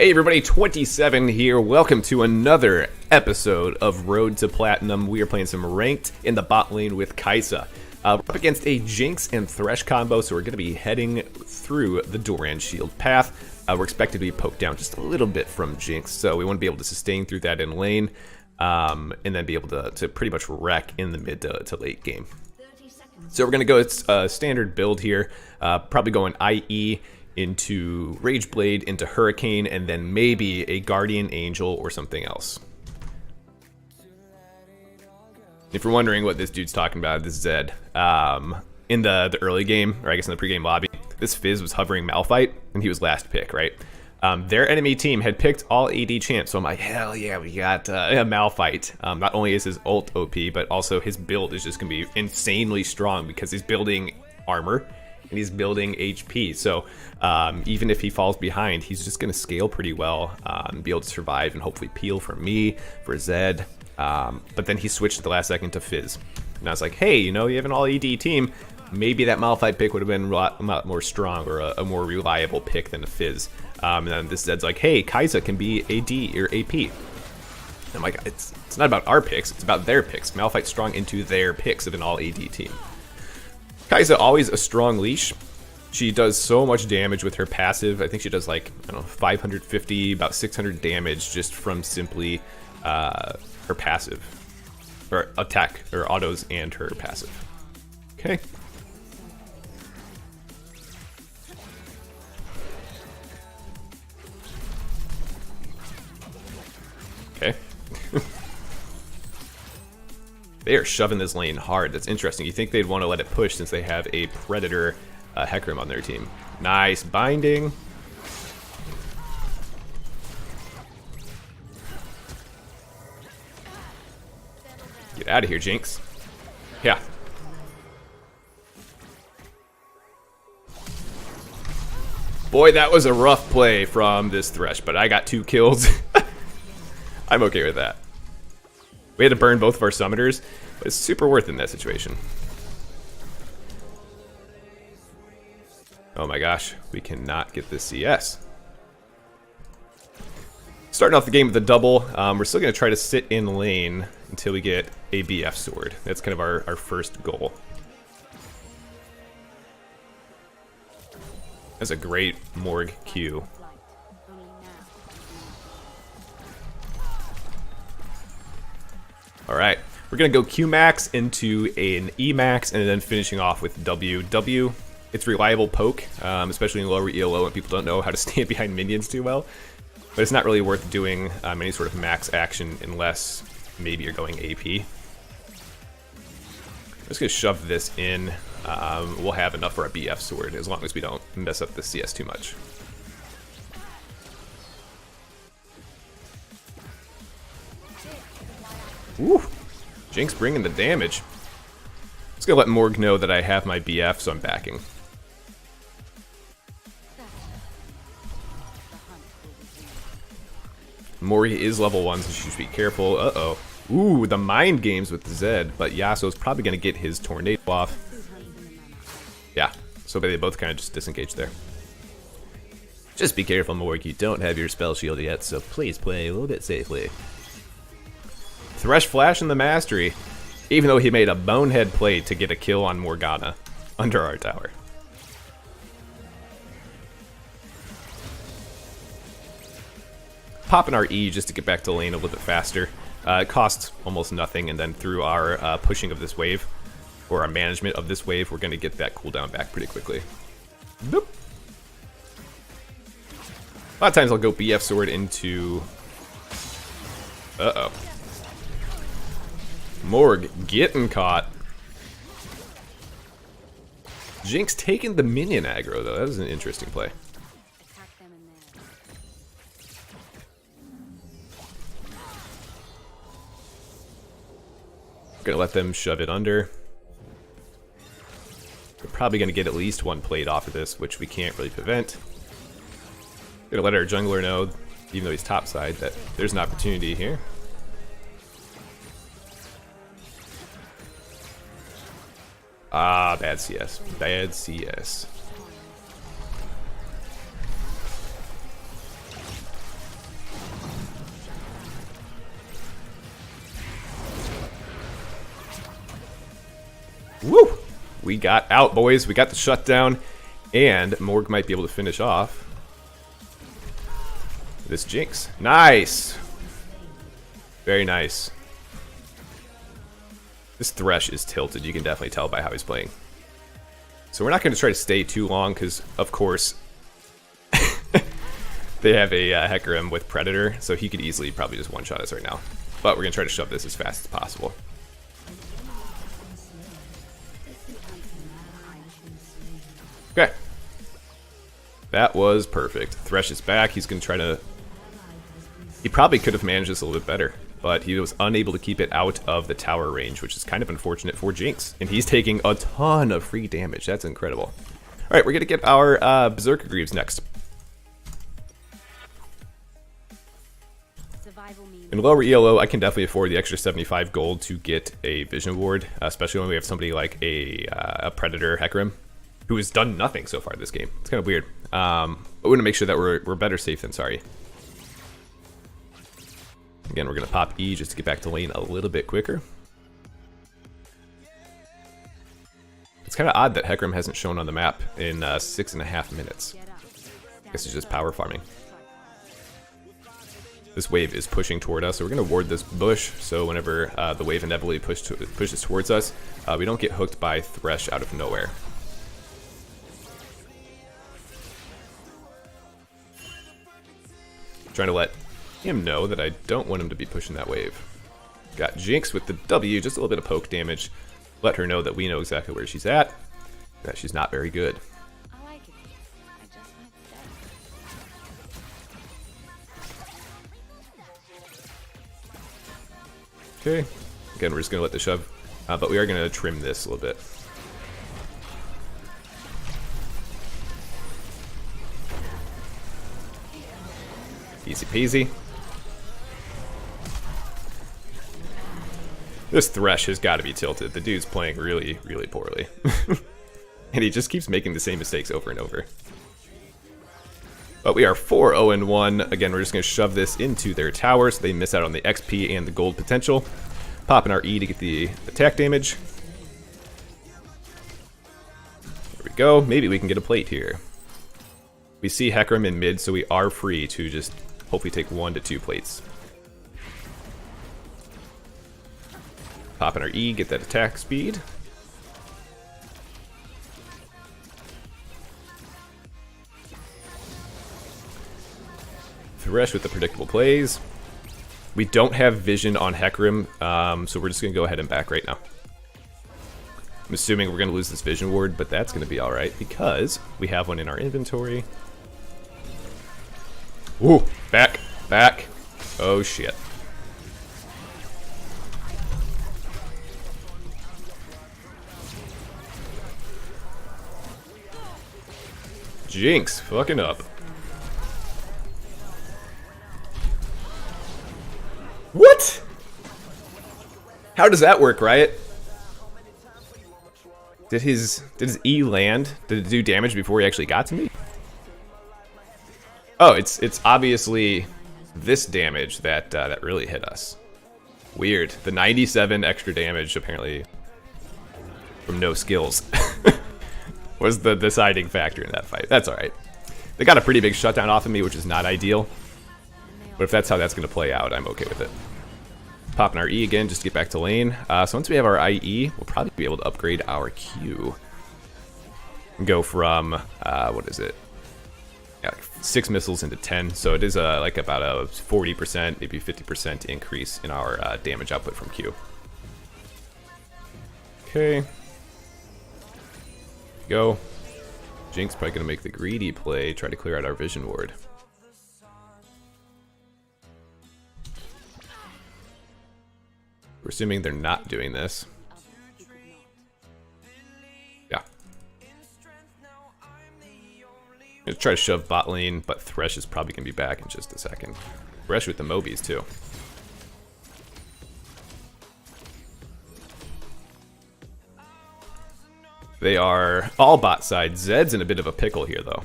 Hey everybody, 27 here. Welcome to another episode of Road to Platinum. We are playing some ranked in the bot lane with Kai'Sa. We're up against a Jinx and Thresh combo, so we're going to be heading through the Doran shield path. We're expected to be poked down just a little bit from Jinx, so we want to be able to sustain through that in lane, and then be able to pretty much wreck in the mid to late game. So we're going to go, it's a standard build here, probably going IE into Rage Blade, into Hurricane, and then maybe a Guardian Angel or something else. If you're wondering what this dude's talking about, this is Zed. In the early game, or I guess in the pregame lobby, this Fizz was hovering Malphite, and he was last pick, right? Their enemy team had picked all AD champs, so I'm like, hell yeah, we got a Malphite. Not only is his ult OP, but also his build is just going to be insanely strong because he's building armor and he's building HP. So even if he falls behind, he's just going to scale pretty well and be able to survive and hopefully peel for me, for Zed. But then he switched at the last second to Fizz. And I was like, hey, you know, you have an all-AD team. Maybe that Malphite pick would have been a lot more strong or a more reliable pick than a Fizz. And then this Zed's like, hey, Kai'Sa can be AD or AP. And I'm like, it's not about our picks, it's about their picks. Malphite's strong into their picks of an all-AD team. Kai'Sa always a strong leash. She does so much damage with her passive. I think she does like, I don't know, 550, about 600 damage just from simply her passive. Or attack, or autos and her passive. Okay. Okay. They are shoving this lane hard. That's interesting. You think they'd want to let it push since they have a Predator Hecarim on their team. Nice binding. Get out of here, Jinx. Yeah. Boy, that was a rough play from this Thresh, but I got 2 kills. I'm okay with that. We had to burn both of our summoners, but it's super worth it in that situation. Oh my gosh, we cannot get this CS. Starting off the game with a double. We're still going to try to sit in lane until we get a BF sword. That's kind of our first goal. That's a great Morg Q. Alright, we're going to go Q max into an E max and then finishing off with W. W, it's reliable poke, especially in lower ELO when people don't know how to stand behind minions too well. But it's not really worth doing any sort of max action unless maybe you're going AP. I'm just going to shove this in. We'll have enough for a BF sword as long as we don't mess up the CS too much. Woo! Jinx bringing the damage. Just gonna let Morg know that I have my BF, so I'm backing. Morg is level 1, so she should be careful. Uh-oh. Ooh, the mind games with Zed, but Yasuo's probably gonna get his tornado off. Yeah, so they both kind of just disengage there. Just be careful, Morg. You don't have your spell shield yet, so please play a little bit safely. Thresh Flash in the Mastery, even though he made a bonehead play to get a kill on Morgana under our tower. Popping our E just to get back to lane a little bit faster. It costs almost nothing, and then through our pushing of this wave, or our management of this wave, we're going to get that cooldown back pretty quickly. Boop. A lot of times I'll go BF sword into... Uh-oh. Morg getting caught. Jinx taking the minion aggro, though. That was an interesting play. Gonna let them shove it under. We're probably gonna get at least 1 plate off of this, which we can't really prevent. Gonna let our jungler know, even though he's topside, that there's an opportunity here. Ah, bad CS. Bad CS. Woo! We got out, boys. We got the shutdown. And Morg might be able to finish off this Jinx. Nice! Very nice. This Thresh is tilted. You can definitely tell by how he's playing. So we're not going to try to stay too long because, of course, they have a Hecarim with Predator. So he could easily probably just one-shot us right now. But we're going to try to shove this as fast as possible. Okay. That was perfect. Thresh is back. He's going to try to... He probably could have managed this a little bit better, but he was unable to keep it out of the tower range, which is kind of unfortunate for Jinx. And he's taking a ton of free damage. That's incredible. All right, we're going to get our Berserker Greaves next. In lower ELO, I can definitely afford the extra 75 gold to get a Vision Ward, especially when we have somebody like a Predator Hecarim, who has done nothing so far this game. It's kind of weird. But we want to make sure that we're better safe than sorry. Again, we're going to pop E just to get back to lane a little bit quicker. It's kind of odd that Hecarim hasn't shown on the map in 6.5 minutes. I guess he's just power farming. This wave is pushing toward us, so we're going to ward this bush, so whenever the wave inevitably pushes towards us, we don't get hooked by Thresh out of nowhere. Trying to let him know that I don't want him to be pushing that wave. Got Jinx with the W, just a little bit of poke damage. Let her know that we know exactly where she's at, that she's not very good. Okay, again, we're just going to let this shove, but we are going to trim this a little bit. Easy peasy. This Thresh has got to be tilted. The dude's playing really, really poorly. And he just keeps making the same mistakes over and over. But we are 4-0-1. Again, we're just going to shove this into their tower so they miss out on the XP and the gold potential. Popping our E to get the attack damage. There we go. Maybe we can get a plate here. We see Hecarim in mid, so we are free to just hopefully take 1 to 2 plates. Popping our E, get that attack speed. Thresh with the predictable plays. We don't have vision on Hecarim, so we're just going to go ahead and back right now. I'm assuming we're going to lose this vision ward, but that's going to be alright because we have one in our inventory. Ooh, back, back. Oh shit. Jinx, fucking up. What? How does that work, Riot? Did his E land? Did it do damage before he actually got to me? Oh, it's obviously this damage that that really hit us. Weird. The 97 extra damage apparently from no skills was the deciding factor in that fight. That's all right. They got a pretty big shutdown off of me, which is not ideal. But if that's how that's going to play out, I'm okay with it. Popping our E again just to get back to lane. So once we have our IE, we'll probably be able to upgrade our Q. And go from, what is it? Yeah, like 6 missiles into 10. So it is like about a 40%, maybe 50% increase in our damage output from Q. Okay. Go. Jinx probably going to make the greedy play, try to clear out our vision ward. We're assuming they're not doing this. Yeah. I'm gonna try to shove bot lane, but Thresh is probably gonna be back in just a second. Thresh with the Mobies too. They are all bot side. Zed's in a bit of a pickle here though.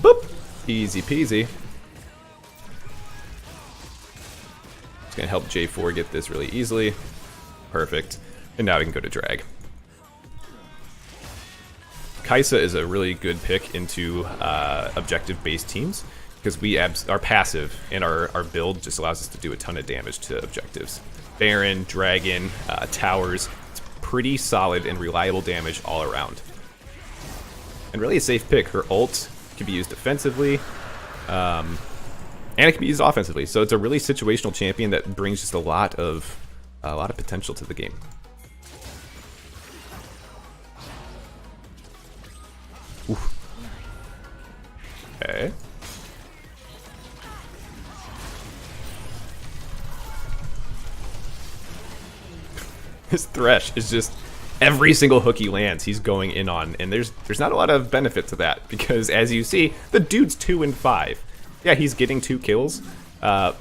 Boop! Easy peasy. It's gonna help J4 get this really easily. Perfect. And now we can go to drag. Kai'Sa is a really good pick into objective-based teams because our passive and our build just allows us to do a ton of damage to objectives. Baron, Dragon, towers. It's pretty solid and reliable damage all around. And really a safe pick. Her ult can be used defensively, and it can be used offensively. So it's a really situational champion that brings just a lot of potential to the game. Oof. Okay. His Thresh is just every single hook he lands, he's going in on, and there's not a lot of benefit to that because, as you see, the dude's 2 and 5. Yeah, he's getting 2 kills, but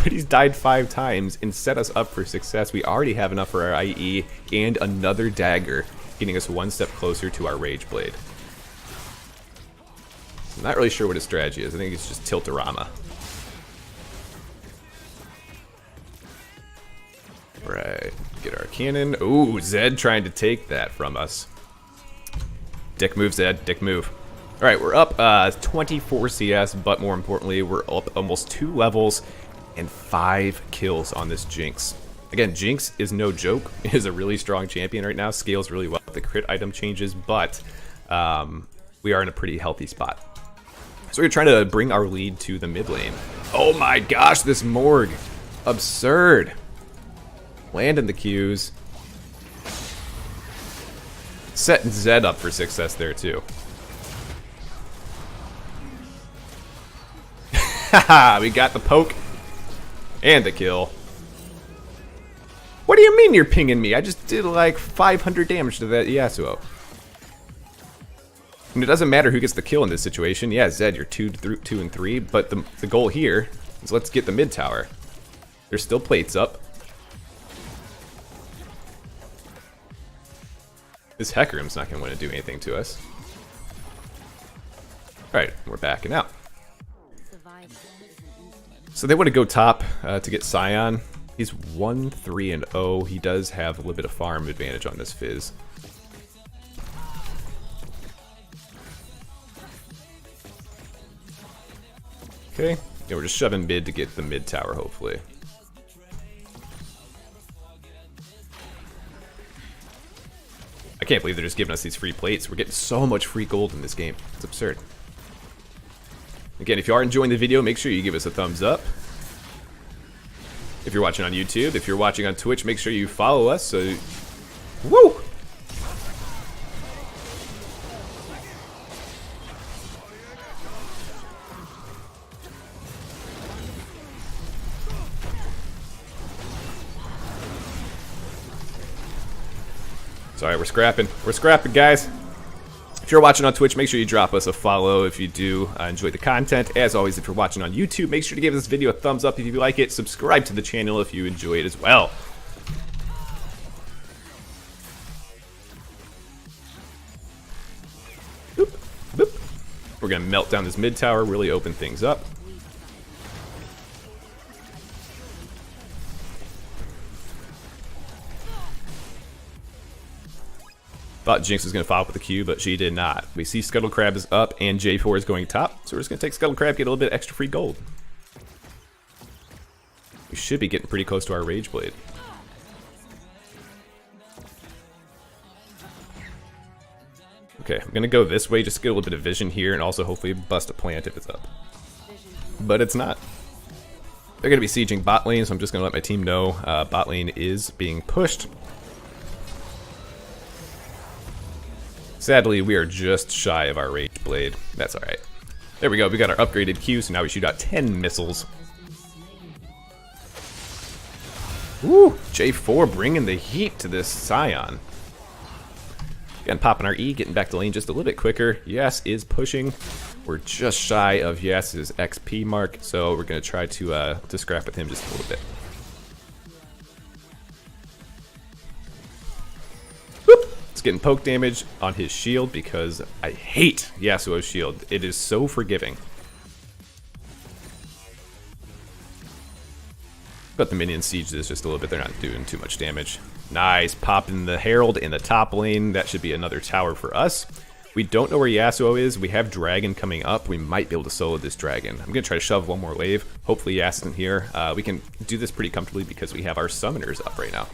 he's died 5 times and set us up for success. We already have enough for our IE and another dagger, getting us 1 step closer to our Rage Blade. I'm not really sure what his strategy is. I think it's just Tiltorama. Right, get our cannon. Ooh, Zed trying to take that from us. Dick move, Zed, dick move. All right, we're up 24 CS, but more importantly, we're up almost 2 levels and 5 kills on this Jinx. Again, Jinx is no joke. It is a really strong champion right now. Scales really well with the crit item changes, but we are in a pretty healthy spot. So we're trying to bring our lead to the mid lane. Oh my gosh, this Morg. Absurd. Landing the Qs. Setting Zed up for success there too. Haha, we got the poke and the kill. What do you mean you're pinging me? I just did like 500 damage to that Yasuo. And it doesn't matter who gets the kill in this situation. Yeah, Zed, you're 2 and 3, but the goal here is let's get the mid tower. There's still plates up. This Hecarim's not going to want to do anything to us. Alright, we're backing out. So they want to go top to get Scion. He's 1-3-0. He does have a little bit of farm advantage on this Fizz. Okay, yeah, we're just shoving mid to get the mid tower, hopefully. I can't believe they're just giving us these free plates. We're getting so much free gold in this game. It's absurd. Again, if you are enjoying the video, make sure you give us a thumbs up. If you're watching on YouTube, if you're watching on Twitch, make sure you follow us. So, woo! Sorry, we're scrapping. We're scrapping, guys. If you're watching on Twitch, make sure you drop us a follow if you do enjoy the content. As always, if you're watching on YouTube, make sure to give this video a thumbs up if you like it. Subscribe to the channel if you enjoy it as well. Boop, boop. We're going to melt down this mid tower, really open things up. Thought Jinx was going to follow up with the Q, but she did not. We see Scuttle Crab is up and J4 is going top, so we're just going to take Scuttle Crab, get a little bit extra free gold. We should be getting pretty close to our Rage Blade. Okay, I'm going to go this way just to get a little bit of vision here and also hopefully bust a plant if it's up. But it's not. They're going to be sieging bot lane, so I'm just going to let my team know bot lane is being pushed. Sadly, we are just shy of our Rage Blade. That's alright. There we go, we got our upgraded Q, so now we shoot out 10 missiles. Woo! J4 bringing the heat to this Scion. Again, popping our E, getting back to lane just a little bit quicker. Yes is pushing. We're just shy of Yes's XP mark, so we're going to try to scrap with him just a little bit. Getting poke damage on his shield because I hate Yasuo's shield. It is so forgiving. But the minions siege this just a little bit. They're not doing too much damage. Nice. Popping the Herald in the top lane. That should be another tower for us. We don't know where Yasuo is. We have Dragon coming up. We might be able to solo this Dragon. I'm going to try to shove one more wave. Hopefully Yas isn't here. We can do this pretty comfortably because we have our summoners up right now.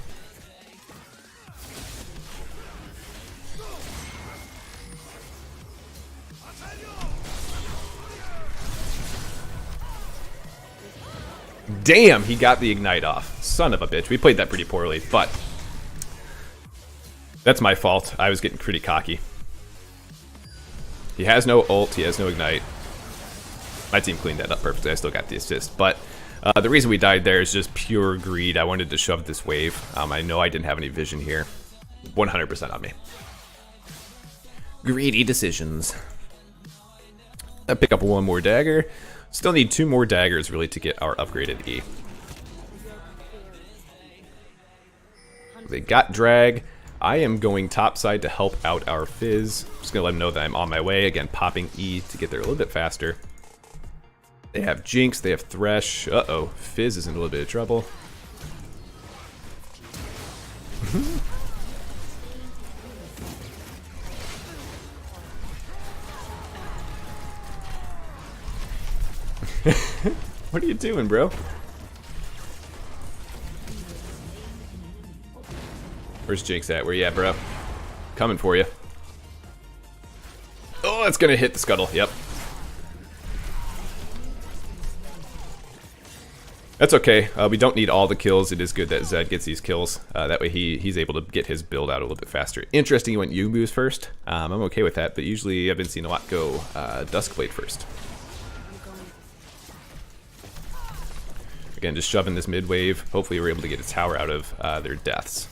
Damn, he got the ignite off. Son of a bitch. We played that pretty poorly, but that's my fault. I was getting pretty cocky. He has no ult. He has no ignite. My team cleaned that up perfectly. I still got the assist, but the reason we died there is just pure greed. I wanted to shove this wave. I know I didn't have any vision here. 100% on me. Greedy decisions. I pick up one more dagger. Still need 2 more daggers really to get our upgraded E. They got drag. I am going topside to help out our Fizz. Just gonna let them know that I'm on my way. Again, popping E to get there a little bit faster. They have Jinx, they have Thresh. Uh-oh, Fizz is in a little bit of trouble. What are you doing, bro? Where's Jinx at? Where you at, bro? Coming for you. Oh, it's gonna hit the scuttle. Yep. That's okay. We don't need all the kills. It is good that Zed gets these kills. That way he's able to get his build out a little bit faster. Interesting, he went Yuumu's first. I'm okay with that, but usually I've been seeing a lot go Duskblade first. Again, just shoving this mid wave. Hopefully we're able to get a tower out of their deaths.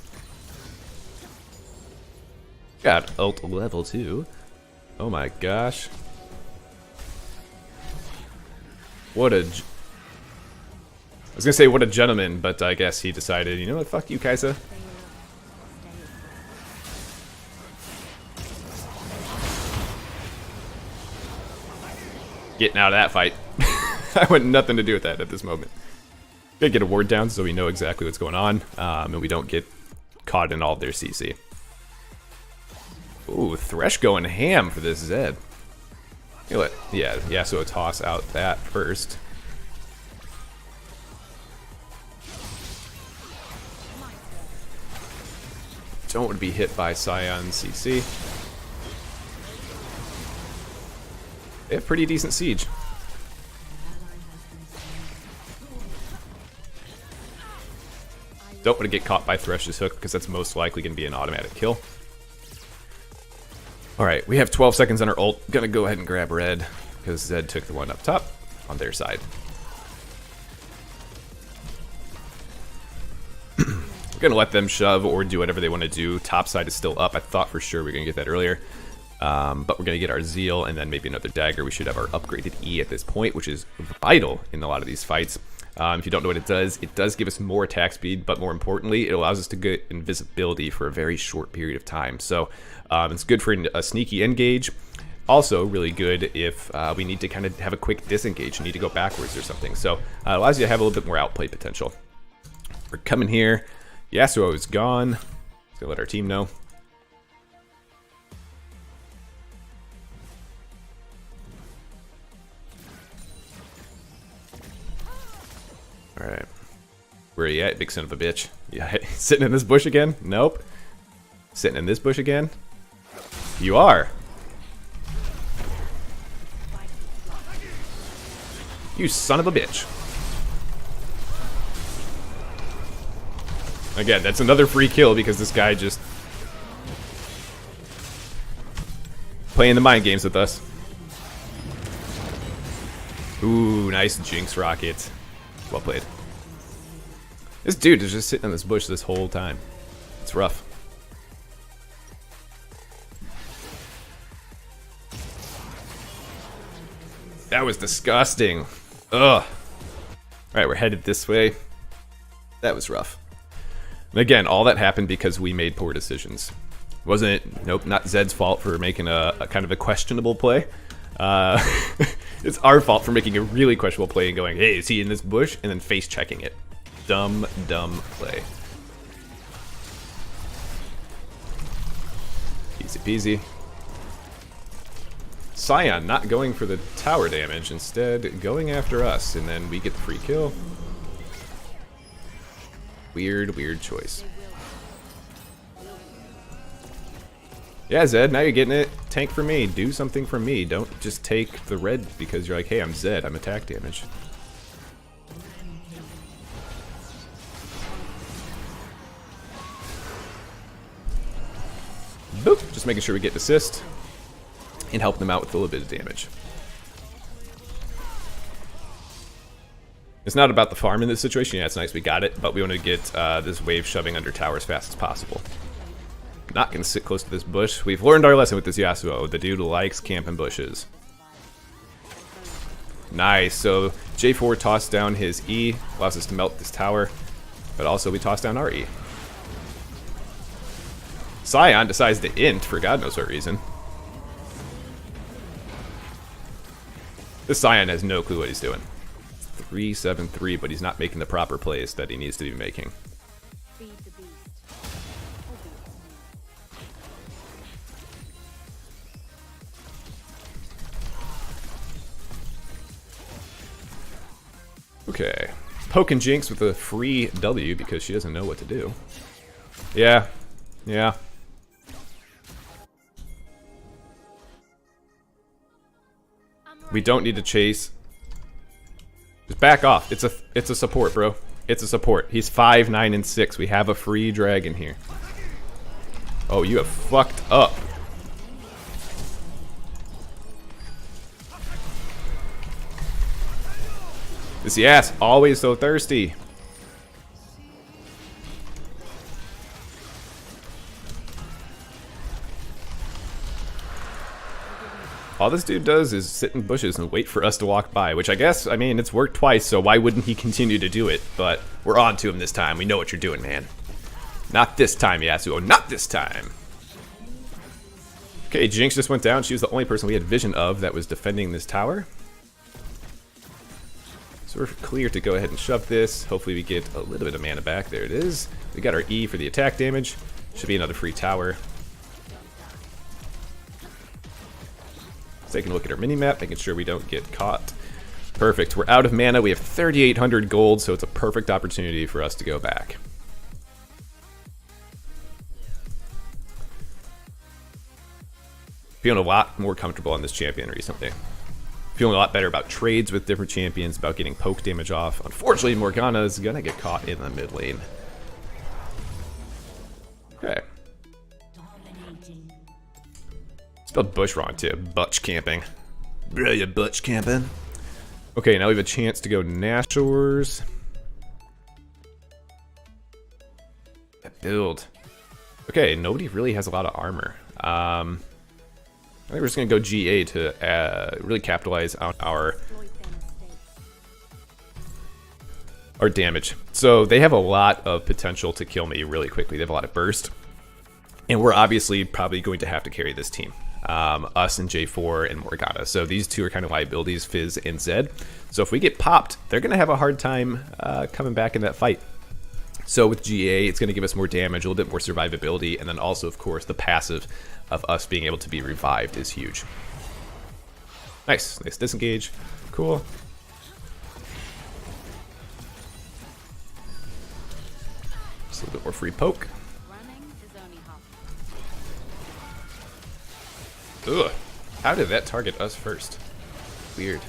Got ult level 2. Oh my gosh. What a... I was gonna say what a gentleman, but I guess he decided, you know what, fuck you, Kai'Sa. Getting out of that fight. I want nothing to do with that at this moment. Gotta get a ward down so we know exactly what's going on, and we don't get caught in all of their CC. Ooh, Thresh going ham for this Zed. You know what? Yeah, so toss out that first. Don't want to be hit by Scion's CC. They have pretty decent siege. Don't want to get caught by Thresh's hook because that's most likely going to be an automatic kill. Alright, we have 12 seconds on our ult. Gonna go ahead and grab red because Zed took the one up top on their side. We're gonna let them shove or do whatever they want to do. Top side is still up. I thought for sure we were gonna get that earlier. But we're gonna get our Zeal and then maybe another dagger. We should have our upgraded E at this point, which is vital in a lot of these fights. If you don't know what it does give us more attack speed, but more importantly, it allows us to get invisibility for a very short period of time. So it's good for a sneaky engage. Also really good if we need to kind of have a quick disengage and need to go backwards or something. So it allows you to have a little bit more outplay potential. We're coming here. Yasuo is gone. Let's go let our team know. Alright. Where are you at, big son of a bitch? Yeah, sitting in this bush again? Nope. Sitting in this bush again? You are. You son of a bitch. Again, that's another free kill because this guy just playing the mind games with us. Ooh, nice Jinx rocket. Well played. This dude is just sitting in this bush this whole time. It's rough. That was disgusting. Ugh. Alright, we're headed this way. That was rough. And again, all that happened because we made poor decisions. Wasn't it? Nope, not Zed's fault for making a kind of a questionable play. It's our fault for making a really questionable play and going, hey, is he in this bush? And then face checking it. Dumb play. Easy peasy. Scion not going for the tower damage, instead going after us, and then we get the free kill. Weird choice. Yeah, Zed, now you're getting it. Tank for me. Do something for me. Don't just take the red because you're like, hey, I'm Zed. I'm attack damage. Boop. Just making sure we get assist and help them out with a little bit of damage. It's not about the farm in this situation. Yeah, it's nice we got it, but we want to get this wave shoving under tower as fast as possible. Not going to sit close to this bush. We've learned our lesson with this Yasuo. The dude likes camping bushes. Nice. So J4 tossed down his E, allows us to melt this tower, but also we toss down our E. Scion decides to int for God knows what reason. This Scion has no clue what he's doing. 3-7-3, but he's not making the proper plays that he needs to be making. Okay. Poking Jinx with a free W because she doesn't know what to do. Yeah. Yeah. We don't need to chase. Just back off. It's a support, bro. It's a support. He's 5, 9, and 6. We have a free dragon here. Oh, you have fucked up. This Yas, always so thirsty. All this dude does is sit in bushes and wait for us to walk by, which I guess, I mean, it's worked twice, so why wouldn't he continue to do it? But we're on to him this time. We know what you're doing, man. Not this time, Yasuo. Not this time. Okay, Jinx just went down. She was the only person we had vision of that was defending this tower. So we're clear to go ahead and shove this. Hopefully we get a little bit of mana back. There it is. We got our E for the attack damage. Should be another free tower. Taking a look at our mini-map, making sure we don't get caught. Perfect. We're out of mana. We have 3,800 gold, so it's a perfect opportunity for us to go back. Feeling a lot more comfortable on this champion recently. Feeling a lot better about trades with different champions, about getting poke damage off. Unfortunately, Morgana is going to get caught in the mid lane. Okay. Spelled bush wrong too. Butch camping. Brilliant butch camping. Okay, now we have a chance to go Nashors. That build. Okay, nobody really has a lot of armor. I think we're just gonna go GA to really capitalize on our damage. So they have a lot of potential to kill me really quickly. They have a lot of burst. And we're obviously probably going to have to carry this team. Us and J4 and Morgana. So these two are kind of liabilities, Fizz and Zed. So if we get popped, they're going to have a hard time coming back in that fight. So with GA, it's going to give us more damage, a little bit more survivability, and then also, of course, the passive of us being able to be revived is huge. Nice. Nice disengage. Cool. Just a little bit more free poke. Ugh. How did that target us first? Weird.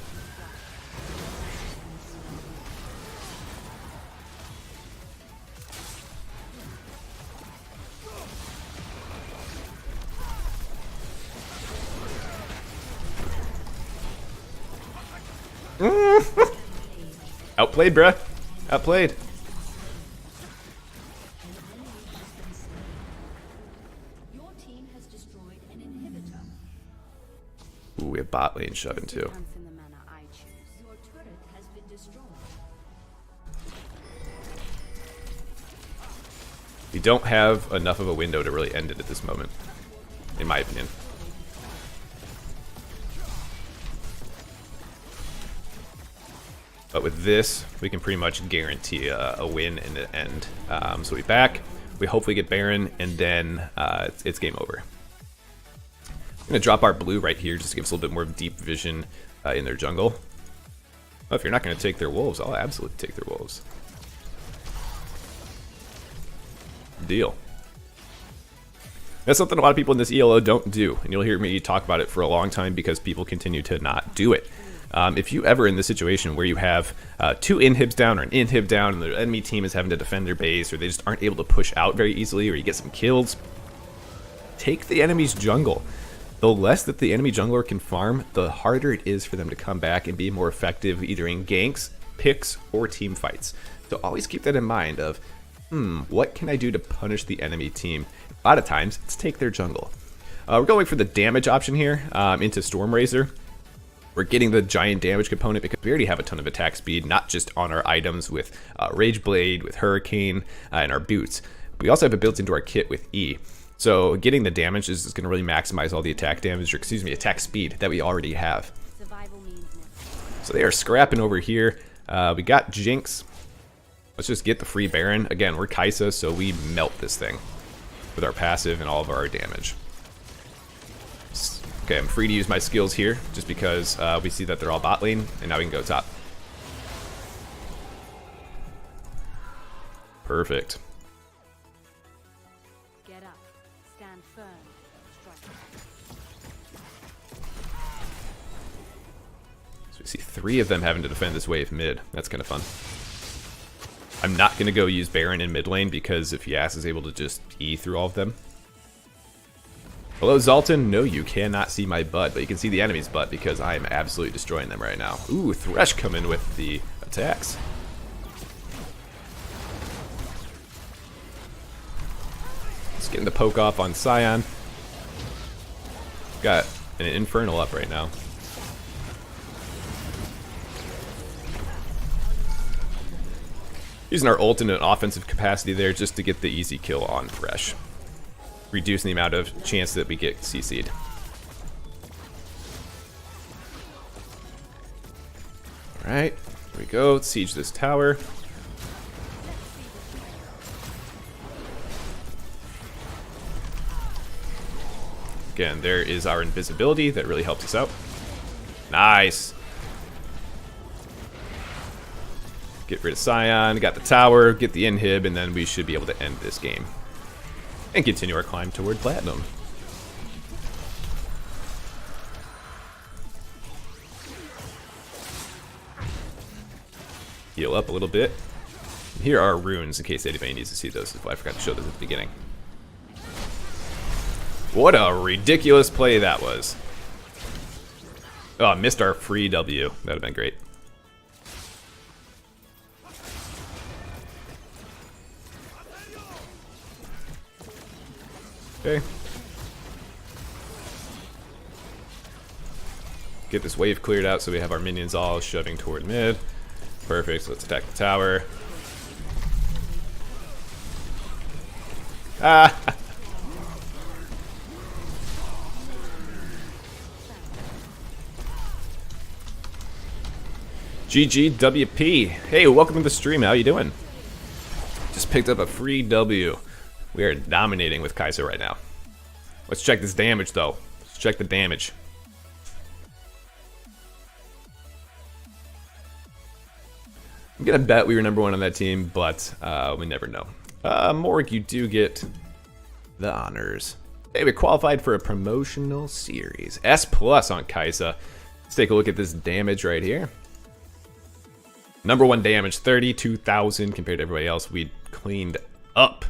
Outplayed, bruh. Outplayed. Ooh, we have bot lane shoving too. We don't have enough of a window to really end it at this moment, in my opinion. But with this, we can pretty much guarantee a win in the end. So we back, we hopefully get Baron, and then it's game over. I'm going to drop our blue right here just to give us a little bit more deep vision in their jungle. Well, if you're not going to take their wolves, I'll absolutely take their wolves. Deal. That's something a lot of people in this ELO don't do, and you'll hear me talk about it for a long time because people continue to not do it. If you ever in this situation where you have 2 inhibs down or an inhib down and the enemy team is having to defend their base, or they just aren't able to push out very easily, or you get some kills, take the enemy's jungle. The less that the enemy jungler can farm, the harder it is for them to come back and be more effective either in ganks, picks, or team fights. So always keep that in mind of, what can I do to punish the enemy team? A lot of times, it's take their jungle. We're going for the damage option here into Stormrazor. We're getting the giant damage component because we already have a ton of attack speed, not just on our items with Rage Blade, with Hurricane, and our boots. We also have it built into our kit with E. So getting the damage is going to really maximize all the attack damage, or excuse me, attack speed that we already have. So they are scrapping over here. We got Jinx. Let's just get the free Baron. Again, we're Kai'Sa, so we melt this thing with our passive and all of our damage. Okay, I'm free to use my skills here just because we see that they're all bot lane, and now we can go top. Perfect. Get up. Stand firm. Strike. So we see 3 of them having to defend this wave mid. That's kind of fun. I'm not going to go use Baron in mid lane because if Yas is able to just E through all of them. Hello, Zalton. No, you cannot see my butt, but you can see the enemy's butt because I am absolutely destroying them right now. Ooh, Thresh coming with the attacks. Just getting the poke off on Sion. Got an Infernal up right now. Using our ult in an offensive capacity there just to get the easy kill on Thresh. Reducing the amount of chance that we get CC'd. Alright, here we go. Let's siege this tower. Again, there is our invisibility that really helps us out. Nice. Get rid of Sion, got the tower, get the inhib, and then we should be able to end this game. And continue our climb toward platinum. Heal up a little bit. Here are runes in case anybody needs to see those. I forgot to show those at the beginning. What a ridiculous play that was. Oh, I missed our free W. That would have been great. Okay. Get this wave cleared out so we have our minions all shoving toward mid. Perfect, so let's attack the tower. Ah! GGWP. Hey, welcome to the stream. How you doing? Just picked up a free W. We are dominating with Kai'Sa right now. Let's check this damage, though. Let's check the damage. I'm gonna bet we were #1 on that team, but we never know. Morg, you do get the honors. Hey, we qualified for a promotional series. S+ on Kai'Sa. Let's take a look at this damage right here. #1 damage, 32,000 compared to everybody else. We cleaned up.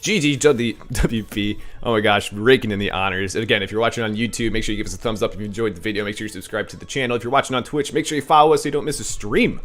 GGWP. Oh my gosh, raking in the honors. And again, if you're watching on YouTube, make sure you give us a thumbs up if you enjoyed the video. Make sure you subscribe to the channel. If you're watching on Twitch, make sure you follow us so you don't miss a stream.